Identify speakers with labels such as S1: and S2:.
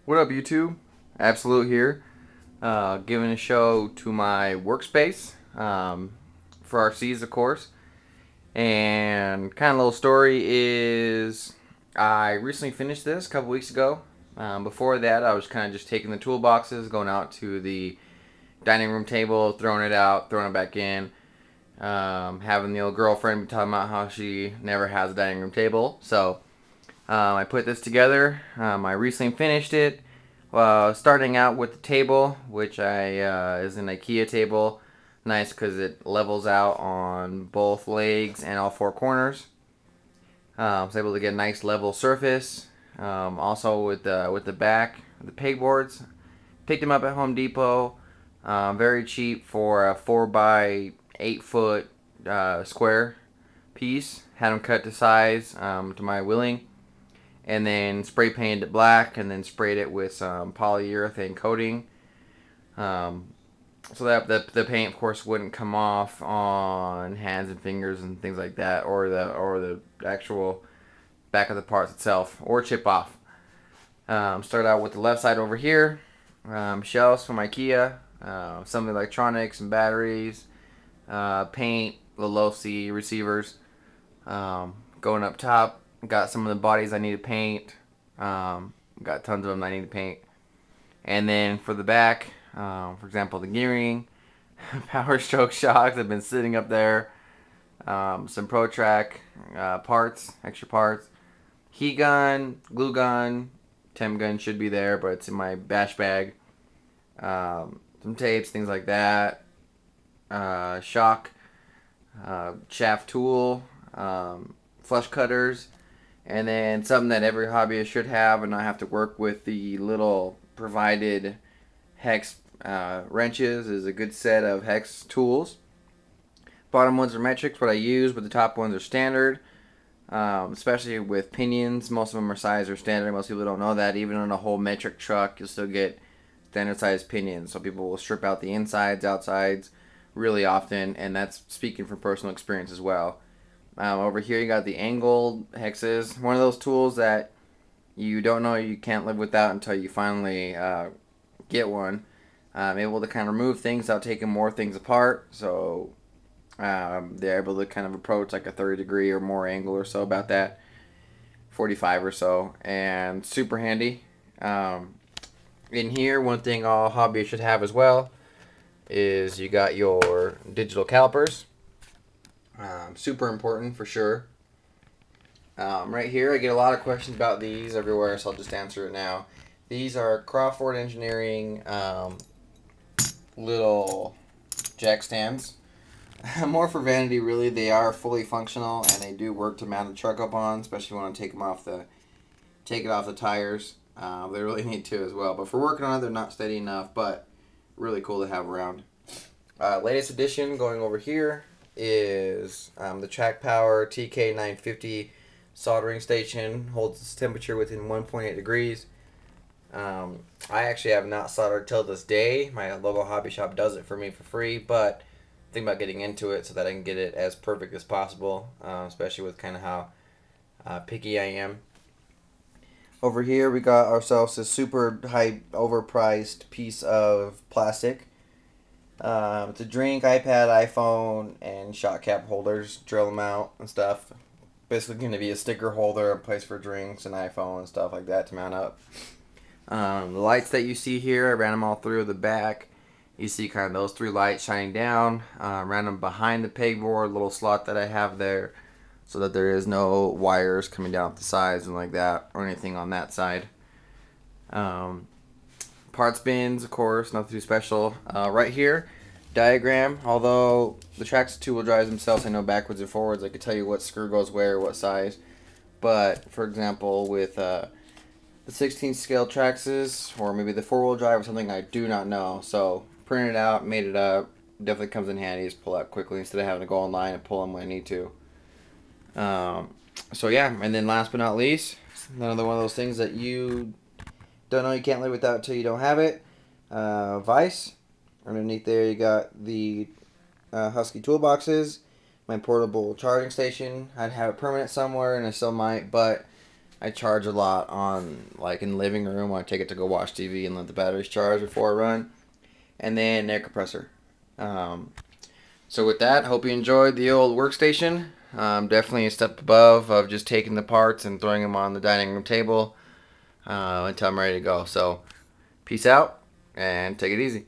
S1: What up, YouTube? Absolute here, giving a show to my workspace for RCs, of course. And kind of little story is I recently finished this a couple weeks ago. Before that, I was kind of just taking the toolboxes, going out to the dining room table, throwing it out, throwing it back in. Having the old girlfriend be talking about how she never has a dining room table. So I put this together. I recently finished it. Starting out with the table, which is an IKEA table. Nice because it levels out on both legs and all four corners. I was able to get a nice level surface. Also with the back, the pegboards, picked them up at Home Depot. Very cheap for a 4 by 8 foot square piece. Had them cut to size to my willing, and then spray painted it black, and then sprayed it with some polyurethane coating, so that the paint, of course, wouldn't come off on hands and fingers and things like that, or the actual back of the parts itself, or chip off. Start out with the left side over here. Shelves from IKEA, some electronics and batteries, paint, the low C receivers. Going up top, got some of the bodies I need to paint. Got tons of them I need to paint. And then for the back, for example, the gearing, power stroke shocks have been sitting up there. Some Pro-Track parts, extra parts. Heat gun, glue gun, temp gun should be there, but it's in my bash bag. Some tapes, things like that. Shock, shaft tool, flush cutters, and then something that every hobbyist should have and not have to work with the little provided hex wrenches is a good set of hex tools. Bottom ones are metrics, what I use, but the top ones are standard. Especially with pinions, most of them are size or standard. Most people don't know that. Even on a whole metric truck, you'll still get standard size pinions. So people will strip out the insides, outsides really often, and that's speaking from personal experience as well. Over here you got the angled hexes, one of those tools that you don't know you can't live without until you finally get one. Able to kind of remove things without taking more things apart, so they're able to kind of approach like a 30-degree or more angle or so, about that, 45 or so, and super handy. In here, one thing all hobbyists should have as well is you got your digital calipers. Super important for sure. Right here, I get a lot of questions about these everywhere, so I'll just answer it now. These are Crawford Engineering little jack stands. More for vanity, really. They are fully functional and they do work to mount the truck up on, especially when I take it off the tires. They really need to as well. But for working on it, they're not steady enough, but really cool to have around. Latest addition going over here is the Track Power TK950 soldering station. Holds its temperature within 1.8 degrees. I actually have not soldered till this day. My local hobby shop does it for me for free, but I'm thinking about getting into it so that I can get it as perfect as possible, especially with kind of how picky I am. Over here we got ourselves a super high overpriced piece of plastic. It's a drink, iPad, iPhone, and shot cap holders. Drill them out and stuff. Basically going to be a sticker holder, a place for drinks and iPhone and stuff like that to mount up. The lights that you see here, I ran them all through the back. You see kind of those three lights shining down. Ran them behind the pegboard, little slot that I have there, so that there is no wires coming down the sides and like that, or anything on that side. Parts bins, of course, nothing too special. Right here, diagram. Although the tracks two-wheel drives themselves, I know backwards and forwards, I could tell you what screw goes where, what size. But for example, with the 16 scale Traxxas, or maybe the four-wheel drive or something, I do not know. So printed it out, made it up. Definitely comes in handy. Just pull out quickly instead of having to go online and pull them when I need to. So yeah, and then last but not least, another one of those things that you don't know you can't live without until you don't have it. Vise. Underneath there you got the Husky toolboxes, my portable charging station. I'd have it permanent somewhere, and I still might, but I charge a lot on, like, in the living room when I take it to go watch TV and let the batteries charge before I run. And then air compressor. So with that, hope you enjoyed the old workstation. Definitely a step above of just taking the parts and throwing them on the dining room table until I'm ready to go. So peace out and take it easy.